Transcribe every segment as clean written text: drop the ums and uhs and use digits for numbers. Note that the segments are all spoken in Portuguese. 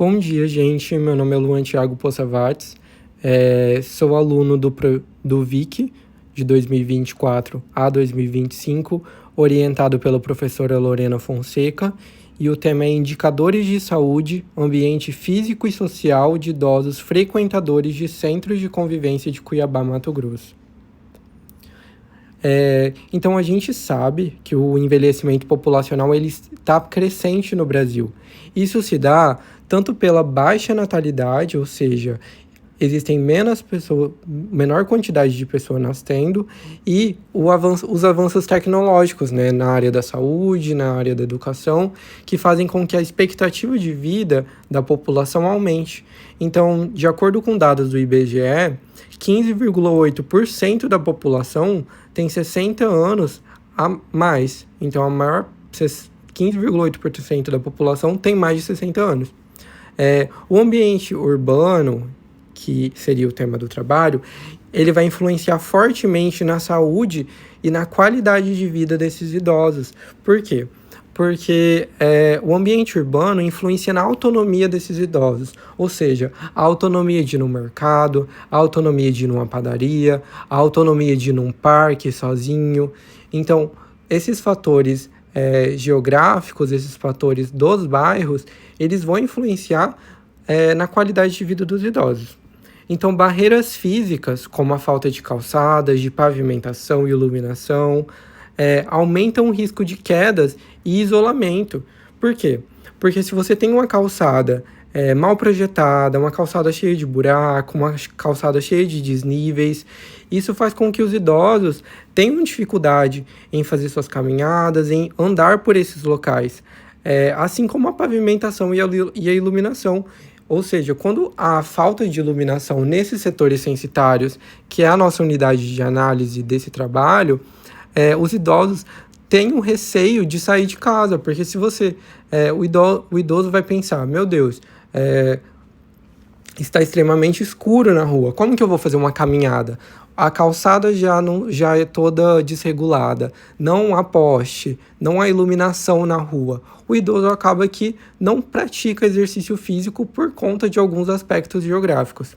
Bom dia, gente. Meu nome é Luan Thiago Poçavates. Sou aluno do VIC de 2024 a 2025, orientado pela professora Lorena Fonseca, e o tema é Indicadores de Saúde, Ambiente Físico e Social de Idosos Frequentadores de Centros de Convivência de Cuiabá, Mato Grosso. Então, a gente sabe que o envelhecimento populacional ele está crescente no Brasil. Isso se dá tanto pela baixa natalidade, ou seja, existem menor quantidade de pessoas nascendo, e os avanços tecnológicos, né, na área da saúde, na área da educação, que fazem com que a expectativa de vida da população aumente. Então, de acordo com dados do IBGE, 15,8% da população tem 60 anos a mais. Então, 15,8% da população tem mais de 60 anos. O ambiente urbano, que seria o tema do trabalho, ele vai influenciar fortemente na saúde e na qualidade de vida desses idosos. Por quê? Porque o ambiente urbano influencia na autonomia desses idosos, ou seja, a autonomia de ir no mercado, a autonomia de ir numa padaria, a autonomia de ir num parque sozinho. Então, esses fatores geográficos, esses fatores dos bairros, eles vão influenciar na qualidade de vida dos idosos. Então, barreiras físicas, como a falta de calçadas, de pavimentação e iluminação, aumentam o risco de quedas e isolamento. Por quê? Porque se você tem uma calçada mal projetada, uma calçada cheia de buraco, uma calçada cheia de desníveis, isso faz com que os idosos tenham dificuldade em fazer suas caminhadas, em andar por esses locais, assim como a pavimentação e a iluminação. Ou seja, quando há falta de iluminação nesses setores censitários, que é a nossa unidade de análise desse trabalho, os idosos têm um receio de sair de casa, porque se você, o idoso vai pensar, meu Deus, está extremamente escuro na rua, como que eu vou fazer uma caminhada? A calçada já é toda desregulada, não há poste, não há iluminação na rua. O idoso acaba que não pratica exercício físico por conta de alguns aspectos geográficos.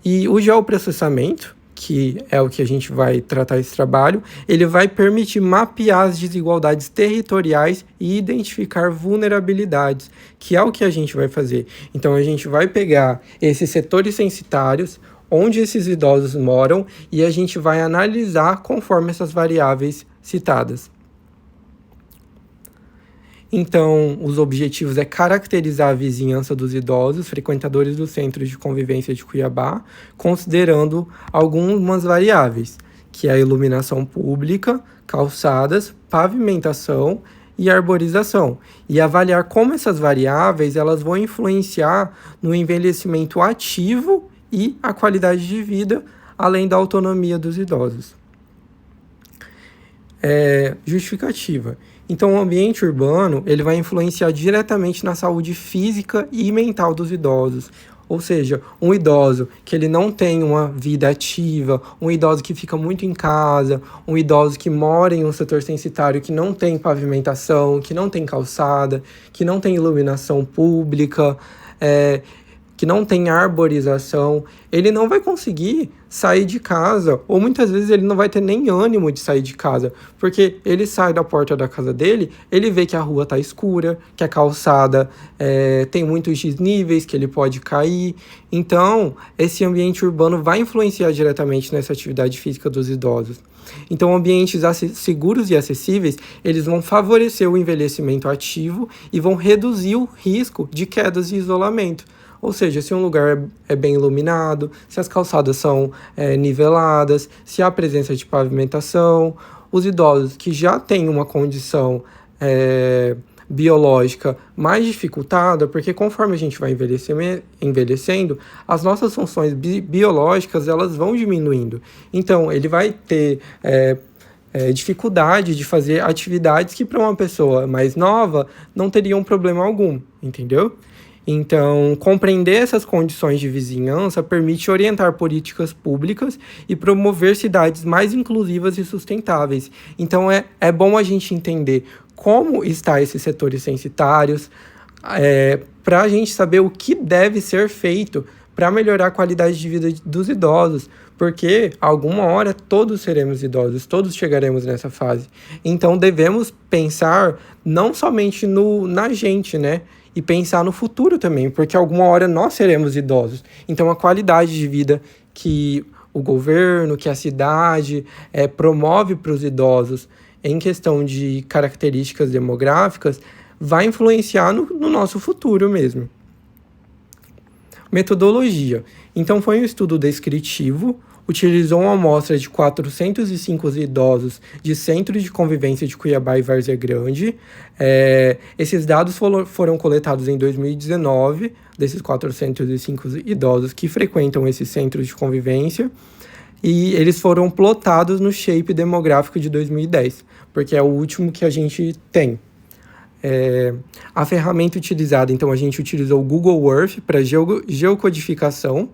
E o geoprocessamento, que é o que a gente vai tratar esse trabalho, ele vai permitir mapear as desigualdades territoriais e identificar vulnerabilidades, que é o que a gente vai fazer. Então, a gente vai pegar esses setores censitários, onde esses idosos moram, e a gente vai analisar conforme essas variáveis citadas. Então, os objetivos é caracterizar a vizinhança dos idosos, frequentadores dos centros de convivência de Cuiabá, considerando algumas variáveis, que é a iluminação pública, calçadas, pavimentação e arborização, e avaliar como essas variáveis elas vão influenciar no envelhecimento ativo e a qualidade de vida, além da autonomia dos idosos. Justificativa. Então, o ambiente urbano ele vai influenciar diretamente na saúde física e mental dos idosos. Ou seja, um idoso que ele não tem uma vida ativa, um idoso que fica muito em casa, um idoso que mora em um setor censitário que não tem pavimentação, que não tem calçada, que não tem iluminação pública, que não tem arborização, ele não vai conseguir sair de casa, ou muitas vezes ele não vai ter nem ânimo de sair de casa, porque ele sai da porta da casa dele, ele vê que a rua está escura, que a calçada tem muitos desníveis, que ele pode cair. Então, esse ambiente urbano vai influenciar diretamente nessa atividade física dos idosos. Então, ambientes seguros e acessíveis, eles vão favorecer o envelhecimento ativo e vão reduzir o risco de quedas e isolamento. Ou seja, se um lugar é bem iluminado, se as calçadas são niveladas, se há presença de pavimentação, os idosos que já têm uma condição biológica mais dificultada, porque conforme a gente vai envelhecendo, as nossas funções biológicas elas vão diminuindo. Então, ele vai ter dificuldade de fazer atividades que para uma pessoa mais nova não teriam problema algum, entendeu? Então, compreender essas condições de vizinhança permite orientar políticas públicas e promover cidades mais inclusivas e sustentáveis. Então, é bom a gente entender como estão esses setores censitários, para a gente saber o que deve ser feito para melhorar a qualidade de vida dos idosos, porque alguma hora todos seremos idosos, todos chegaremos nessa fase. Então devemos pensar não somente na gente, né? E pensar no futuro também, porque alguma hora nós seremos idosos. Então a qualidade de vida que o governo, que a cidade promove para os idosos em questão de características demográficas vai influenciar no nosso futuro mesmo. Metodologia. Então, foi um estudo descritivo, utilizou uma amostra de 405 idosos de centros de convivência de Cuiabá e Várzea Grande. Esses dados foram coletados em 2019, desses 405 idosos que frequentam esses centros de convivência, e eles foram plotados no Shape demográfico de 2010, porque é o último que a gente tem. A ferramenta utilizada, então a gente utilizou o Google Earth para geocodificação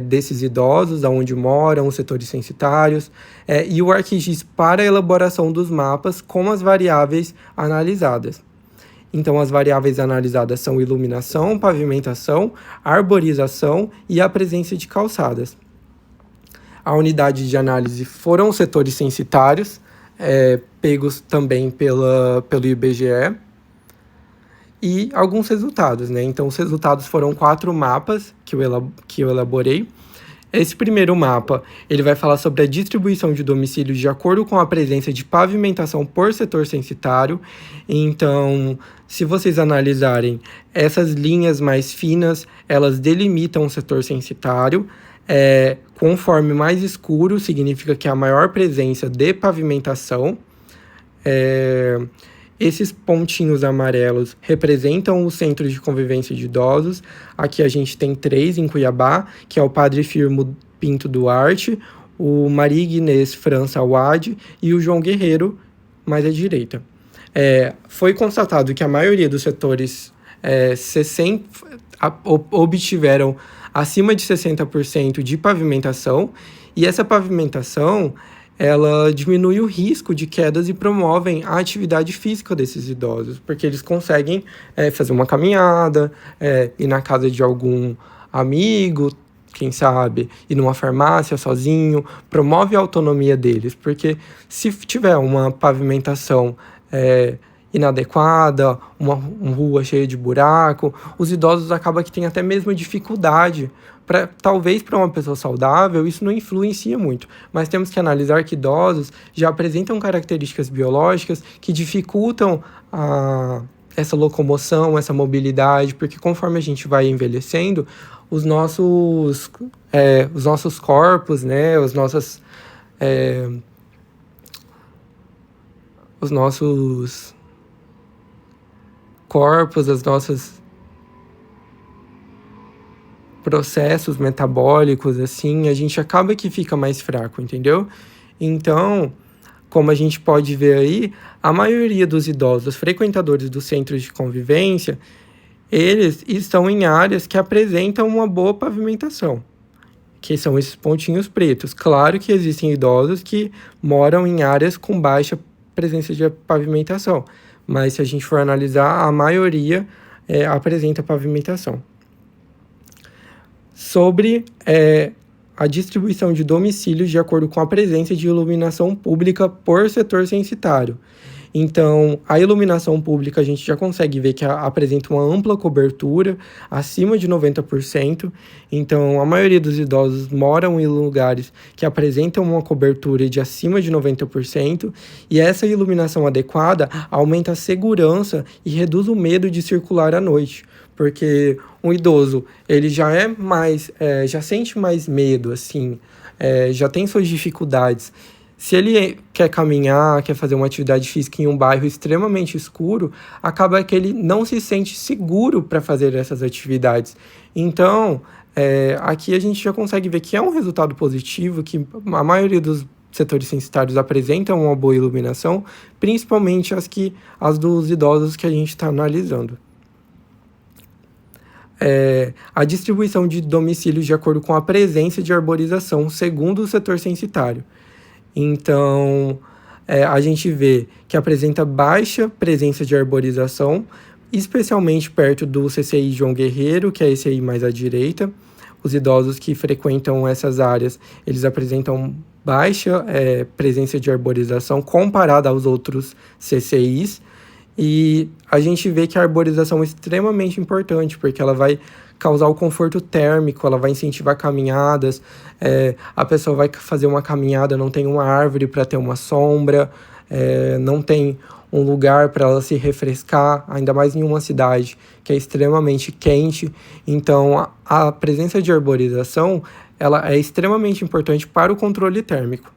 desses idosos, aonde moram, os setores censitários, e o ArcGIS para a elaboração dos mapas com as variáveis analisadas. Então, as variáveis analisadas são iluminação, pavimentação, arborização e a presença de calçadas. A unidade de análise foram os setores censitários, pegos também pelo IBGE, e alguns resultados, né? Então, os resultados foram 4 mapas que eu elaborei. Esse primeiro mapa, ele vai falar sobre a distribuição de domicílios de acordo com a presença de pavimentação por setor censitário. Então, se vocês analisarem, essas linhas mais finas, elas delimitam o setor censitário. Conforme mais escuro, significa que há maior presença de pavimentação. Esses pontinhos amarelos representam os centros de convivência de idosos. Aqui a gente tem 3 em Cuiabá, que é o Padre Firmo Pinto Duarte, o Maria Inês França Awad e o João Guerreiro, mais à direita. Foi constatado que a maioria dos setores obtiveram acima de 60% de pavimentação, e essa pavimentação ela diminui o risco de quedas e promovem a atividade física desses idosos, porque eles conseguem fazer uma caminhada, ir na casa de algum amigo, quem sabe, ir numa farmácia sozinho, promove a autonomia deles, porque se tiver uma pavimentação inadequada, uma rua cheia de buraco, os idosos acabam que têm até mesmo dificuldade. Talvez para uma pessoa saudável isso não influencia muito, mas temos que analisar que idosos já apresentam características biológicas que dificultam essa locomoção, essa mobilidade, porque conforme a gente vai envelhecendo, os nossos corpos, né, os nossos corpos, os nossos processos metabólicos, assim, a gente acaba que fica mais fraco, entendeu? Então, como a gente pode ver aí, a maioria dos idosos frequentadores dos centros de convivência, eles estão em áreas que apresentam uma boa pavimentação, que são esses pontinhos pretos. Claro que existem idosos que moram em áreas com baixa presença de pavimentação, mas se a gente for analisar, a maioria apresenta pavimentação. Sobre a distribuição de domicílios de acordo com a presença de iluminação pública por setor censitário. Então, a iluminação pública a gente já consegue ver que apresenta uma ampla cobertura, acima de 90%. Então, a maioria dos idosos moram em lugares que apresentam uma cobertura de acima de 90%. E essa iluminação adequada aumenta a segurança e reduz o medo de circular à noite. Porque um idoso, ele já já sente mais medo, assim, já tem suas dificuldades. Se ele quer caminhar, quer fazer uma atividade física em um bairro extremamente escuro, acaba que ele não se sente seguro para fazer essas atividades. Então, aqui a gente já consegue ver que é um resultado positivo, que a maioria dos setores censitários apresentam uma boa iluminação, principalmente as dos idosos que a gente está analisando. A distribuição de domicílios de acordo com a presença de arborização, segundo o setor censitário. Então, a gente vê que apresenta baixa presença de arborização especialmente perto do CCI João Guerreiro, que é esse aí mais à direita. Os idosos que frequentam essas áreas, eles apresentam baixa presença de arborização comparada aos outros CCIs. E a gente vê que a arborização é extremamente importante, porque ela vai causar o conforto térmico, ela vai incentivar caminhadas, a pessoa vai fazer uma caminhada, não tem uma árvore para ter uma sombra, não tem um lugar para ela se refrescar, ainda mais em uma cidade que é extremamente quente. Então, a presença de arborização ela é extremamente importante para o controle térmico.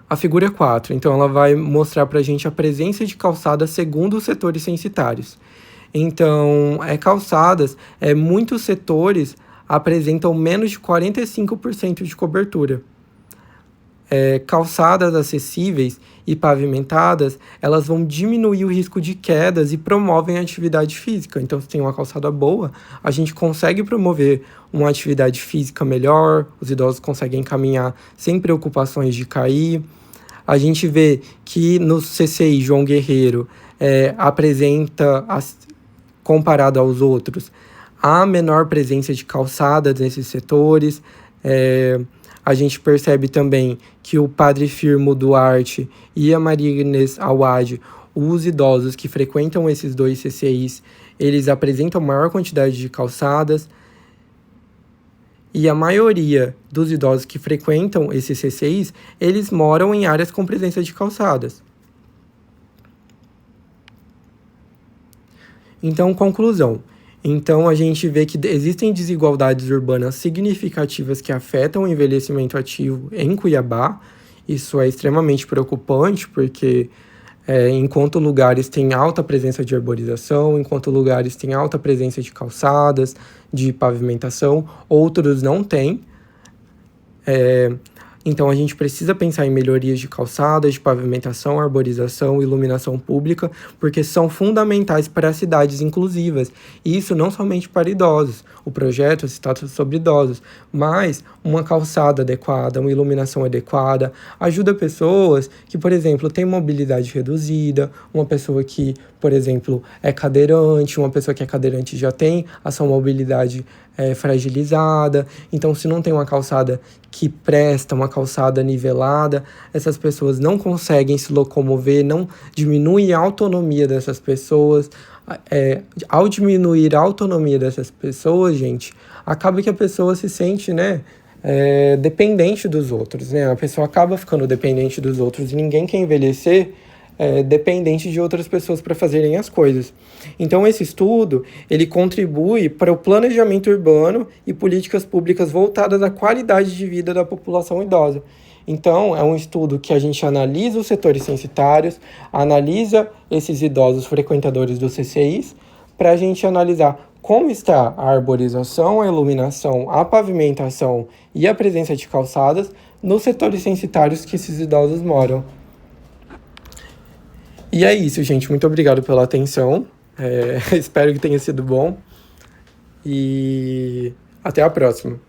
A figura 4, então, ela vai mostrar para a gente a presença de calçadas segundo os setores censitários. Então, calçadas, muitos setores apresentam menos de 45% de cobertura. Calçadas acessíveis e pavimentadas, elas vão diminuir o risco de quedas e promovem a atividade física. Então, se tem uma calçada boa, a gente consegue promover uma atividade física melhor, os idosos conseguem caminhar sem preocupações de cair. A gente vê que no CCI João Guerreiro apresenta, comparado aos outros, a menor presença de calçadas nesses setores. A gente percebe também que o Padre Firmo Duarte e a Maria Inês Awad, os idosos que frequentam esses dois CCIs, eles apresentam maior quantidade de calçadas. E a maioria dos idosos que frequentam esses CCIs, eles moram em áreas com presença de calçadas. Então, conclusão. Então, a gente vê que existem desigualdades urbanas significativas que afetam o envelhecimento ativo em Cuiabá. Isso é extremamente preocupante, porque enquanto lugares têm alta presença de arborização, enquanto lugares têm alta presença de calçadas, de pavimentação, outros não têm. Então, a gente precisa pensar em melhorias de calçadas, de pavimentação, arborização, iluminação pública, porque são fundamentais para as cidades inclusivas. E isso não somente para idosos. O projeto se trata sobre idosos, mas uma calçada adequada, uma iluminação adequada, ajuda pessoas que, por exemplo, têm mobilidade reduzida, uma pessoa que, por exemplo, é cadeirante, uma pessoa que é cadeirante já tem a sua mobilidade fragilizada. Então, se não tem uma calçada que presta, uma calçada nivelada, essas pessoas não conseguem se locomover, não diminui a autonomia dessas pessoas. Ao diminuir a autonomia dessas pessoas, gente, acaba que a pessoa se sente, dependente dos outros, né? A pessoa acaba ficando dependente dos outros e ninguém quer envelhecer dependente de outras pessoas para fazerem as coisas. Então, esse estudo, ele contribui para o planejamento urbano e políticas públicas voltadas à qualidade de vida da população idosa. Então, é um estudo que a gente analisa os setores censitários, analisa esses idosos frequentadores dos CCIs, para a gente analisar como está a arborização, a iluminação, a pavimentação e a presença de calçadas nos setores censitários que esses idosos moram. E é isso, gente. Muito obrigado pela atenção. Espero que tenha sido bom. E até a próxima.